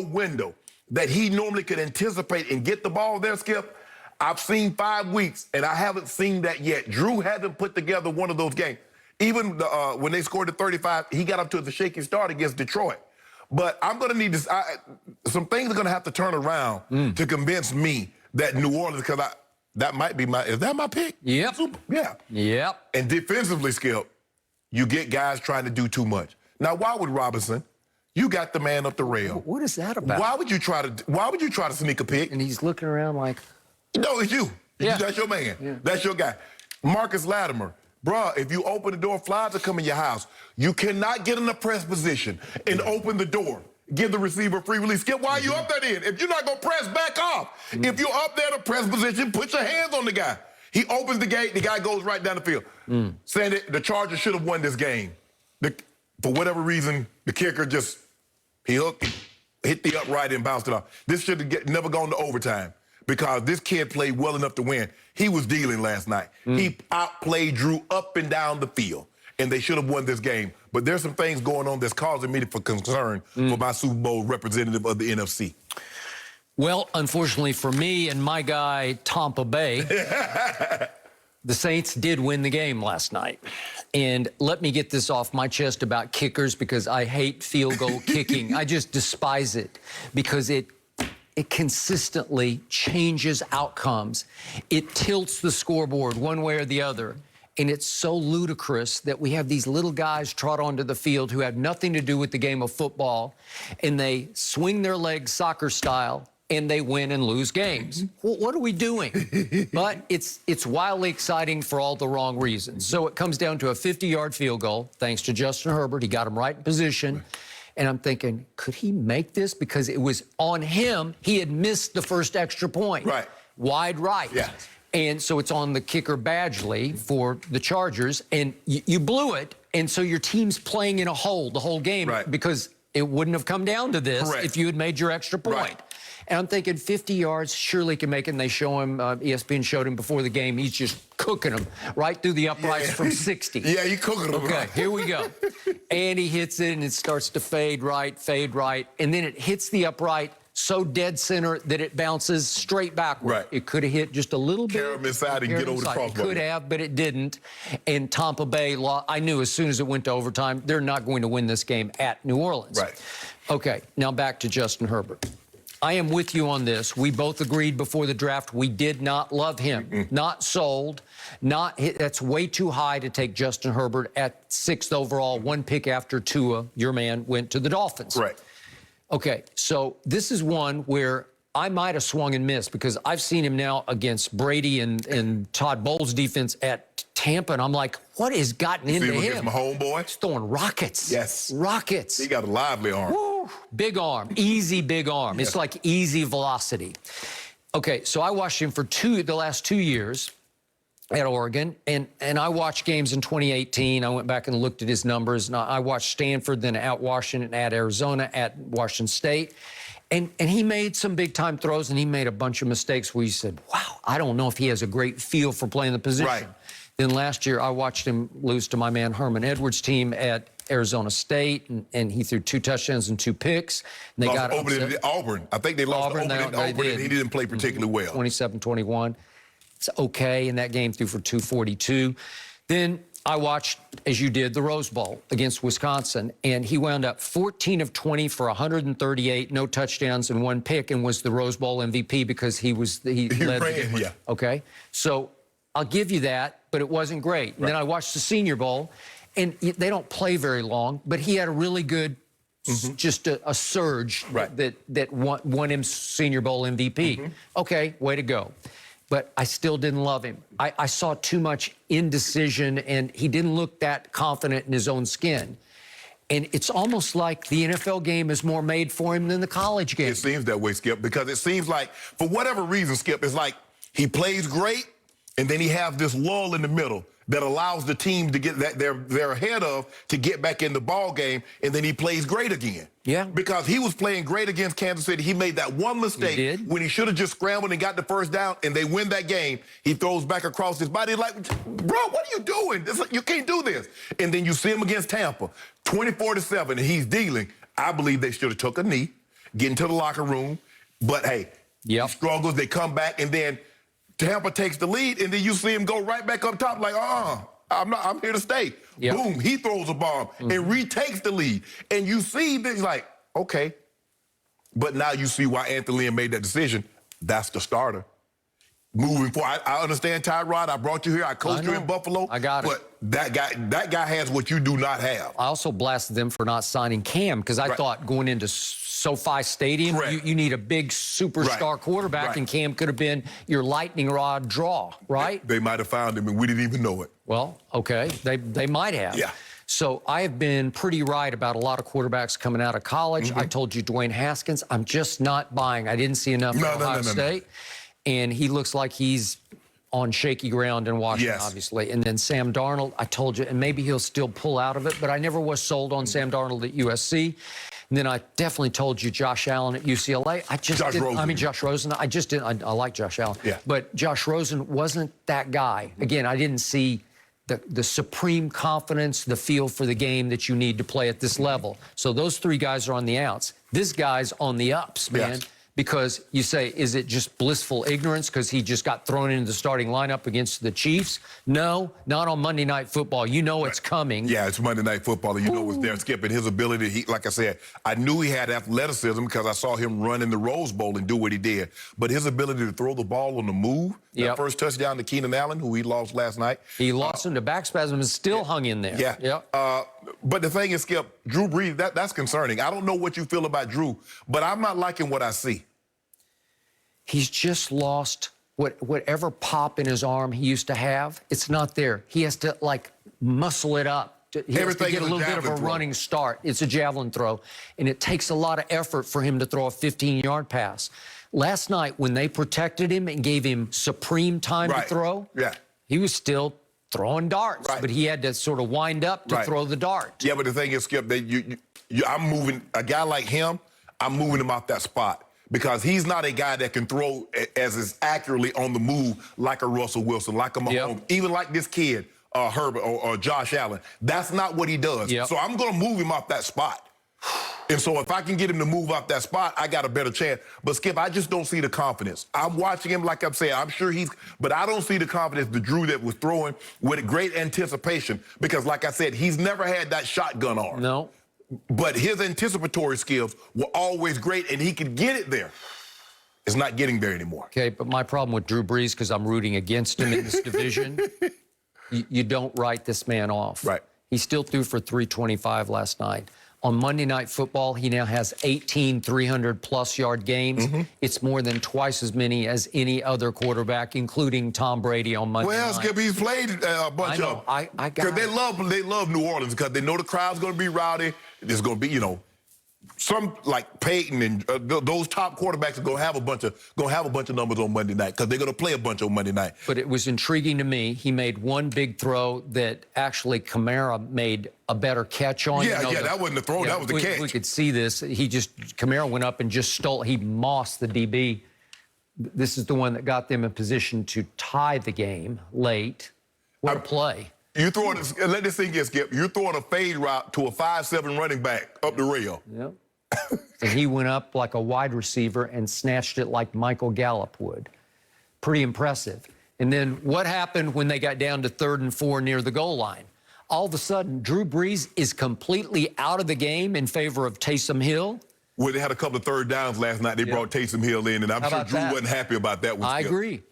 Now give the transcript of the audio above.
window that he normally could anticipate and get the ball there, Skip. I've seen 5 weeks, and I haven't seen that yet. Drew hasn't put together one of those games. Even when they scored the 35, he got up to the shaky start against Detroit. But I'm going to need this. Some things are going to have to turn around to convince me that New Orleans, because that might be is that my pick? Yep. Yeah. Yep. And defensively, Skip, you get guys trying to do too much. Now, why would Robinson? You got the man up the rail. What is that about? Why would you try to sneak a pick? And he's looking around like... No, it's you. Yeah. That's your man. Yeah. That's your guy. Marcus Latimer. Bruh, if you open the door, flies will come in your house. You cannot get in a press position and open the door. Give the receiver free release. Skip, why are you up there then? If you're not going to press, back off. If you're up there in a press position, put your hands on the guy. He opens the gate, the guy goes right down the field. Saying that the Chargers should have won this game. For whatever reason, the kicker just, he hit the upright and bounced it off. This should have never gone to overtime because this kid played well enough to win. He was dealing last night. He outplayed Drew up and down the field, and they should have won this game. But there's some things going on that's causing me for concern for my Super Bowl representative of the NFC. Well, unfortunately for me and my guy, Tampa Bay, the Saints did win the game last night. And let me get this off my chest about kickers because I hate field goal kicking. I just despise it because it consistently changes outcomes. It tilts the scoreboard one way or the other. And it's so ludicrous that we have these little guys trot onto the field who have nothing to do with the game of football, and they swing their legs soccer style, and they win and lose games. Well, what are we doing? But it's wildly exciting for all the wrong reasons. So it comes down to a 50-yard field goal, thanks to Justin Herbert. He got him right in position. And I'm thinking, could he make this? Because it was on him. He had missed the first extra point. Right. Wide right. Yeah. And so it's on the kicker Badgley for the Chargers. And you blew it. And so your team's playing in a hole the whole game because it wouldn't have come down to this if you had made your extra point. Right. And I'm thinking 50 yards, surely can make it. And they show him, ESPN showed him before the game, he's just cooking them right through the uprights from 60. Yeah, you cooking them. Okay, here we go. And he hits it, and it starts to fade right. And then it hits the upright so dead center that it bounces straight backward. Right. It could have hit just a little bit. Carry him inside and get over the crossbar. It could have, but it didn't. And Tampa Bay, I knew as soon as it went to overtime, they're not going to win this game at New Orleans. Right. Okay, now back to Justin Herbert. I am with you on this. We both agreed before the draft we did not love him. Not sold. That's way too high to take Justin Herbert at 6th overall, 1 pick after Tua, your man, went to the Dolphins. Right. Okay, so this is one where I might have swung and missed because I've seen him now against Brady and Todd Bowles' defense at Tampa, and I'm like, what has gotten into him? Against my homeboy? He's throwing rockets. Yes. Rockets. He got a lively arm. Woo. Big arm, easy big arm. It's like easy velocity. Okay, so I watched him for the last 2 years at Oregon, and I watched games in 2018. I went back and looked at his numbers, and I watched Stanford, then at Washington, at Arizona, at Washington State. And he made some big-time throws, and he made a bunch of mistakes where you said, wow, I don't know if he has a great feel for playing the position. Right. Then last year, I watched him lose to my man Herman Edwards' team at Arizona State, and he threw 2 touchdowns and 2 picks. And they got Auburn. I think they lost Auburn, and he didn't play particularly well. 27-21. It's okay in that game, threw for 242. Then I watched, as you did, the Rose Bowl against Wisconsin, and he wound up 14 of 20 for 138, no touchdowns and 1 pick, and was the Rose Bowl MVP because he led the game. Okay, so I'll give you that, but it wasn't great. And then I watched the Senior Bowl, and they don't play very long, but he had a really good, just a surge that won him Senior Bowl MVP. Okay, way to go. But I still didn't love him. I saw too much indecision, and he didn't look that confident in his own skin. And it's almost like the NFL game is more made for him than the college game. It seems that way, Skip, because it seems like, for whatever reason, Skip, it's like he plays great, and then he has this lull in the middle that allows the team to get that they're ahead of to get back in the ball game, and then he plays great again. Yeah. Because he was playing great against Kansas City. He made that one mistake when he should have just scrambled and got the first down, and they win that game. He throws back across his body like, bro, what are you doing? You can't do this. And then you see him against Tampa, 24-7, and he's dealing. I believe they should have took a knee, get into the locker room. But, hey, he struggles. They come back, and then Tampa takes the lead, and then you see him go right back up top like, I'm here to stay. Boom, he throws a bomb and retakes the lead. And you see this like, okay. But now you see why Anthony Lynn made that decision. That's the starter. Moving forward, I understand, Tyrod. I brought you here. I coached you in Buffalo. I got it. But that guy has what you do not have. I also blasted them for not signing Cam because I thought going into SoFi Stadium, you need a big superstar quarterback, and Cam could have been your lightning rod draw, right? They might have found him, and we didn't even know it. Well, okay, they might have. Yeah. So I have been pretty right about a lot of quarterbacks coming out of college. I told you Dwayne Haskins. I'm just not buying. I didn't see enough at Ohio State. And he looks like he's on shaky ground in Washington, obviously. And then Sam Darnold, I told you, and maybe he'll still pull out of it, but I never was sold on Sam Darnold at USC. And then I definitely told you Josh Allen at UCLA. Josh Rosen. I just didn't. I like Josh Allen. Yeah. But Josh Rosen wasn't that guy. Again, I didn't see the supreme confidence, the feel for the game that you need to play at this level. So those three guys are on the outs. This guy's on the ups, man. Because you say, is it just blissful ignorance because he just got thrown into the starting lineup against the Chiefs? No, not on Monday Night Football. You know it's coming. Yeah, it's Monday Night Football, and you know it's there. Skip, and his ability, like I said, I knew he had athleticism because I saw him run in the Rose Bowl and do what he did. But his ability to throw the ball on the move, that first touchdown to Keenan Allen, who he lost last night. He lost him to back spasm and still hung in there. But the thing is, Skip, Drew Brees, that's concerning. I don't know what you feel about Drew, but I'm not liking what I see. He's just lost whatever pop in his arm he used to have. It's not there. He has to, like, muscle it up. He has to get a little bit of a running start. It's a javelin throw, and it takes a lot of effort for him to throw a 15-yard pass. Last night, when they protected him and gave him supreme time to throw, he was still throwing darts, but he had to sort of wind up to throw the dart. Yeah, but the thing is, Skip, I'm moving a guy like him. I'm moving him off that spot because he's not a guy that can throw as accurately on the move like a Russell Wilson, like a Mahomes, even like this kid, Herbert or Josh Allen. That's not what he does. So I'm going to move him off that spot. And so if I can get him to move off that spot, I got a better chance. But, Skip, I just don't see the confidence. I'm watching him, like I'm saying, I'm sure but I don't see the confidence the Drew that was throwing with great anticipation because, like I said, he's never had that shotgun arm. No. But his anticipatory skills were always great, and he could get it there. It's not getting there anymore. Okay, but my problem with Drew Brees, because I'm rooting against him in this division, you don't write this man off. Right. He still threw for 325 last night. On Monday Night Football, he now has 18 300-plus yard games. It's more than twice as many as any other quarterback, including Tom Brady on Monday night. Well, Skip, he's played a bunch of them. I got it. They love New Orleans because they know the crowd's going to be rowdy. There's going to be, some like Peyton and those top quarterbacks are going to have a bunch of numbers on Monday night because they're going to play a bunch on Monday night. But it was intriguing to me. He made one big throw that actually Kamara made a better catch on. That wasn't the throw. That was the catch. We could see this. Kamara went up and just stole. He mossed the DB. This is the one that got them in position to tie the game late. What a play. You're throwing, let this thing get, Skip. You're throwing a fade route to a 5'7" running back up the rail. Yep. And he went up like a wide receiver and snatched it like Michael Gallup would. Pretty impressive. And then what happened when they got down to 3rd and 4 near the goal line? All of a sudden, Drew Brees is completely out of the game in favor of Taysom Hill. Well, they had a couple of third downs last night. They brought Taysom Hill in, and I'm sure Drew wasn't happy about that one. I agree.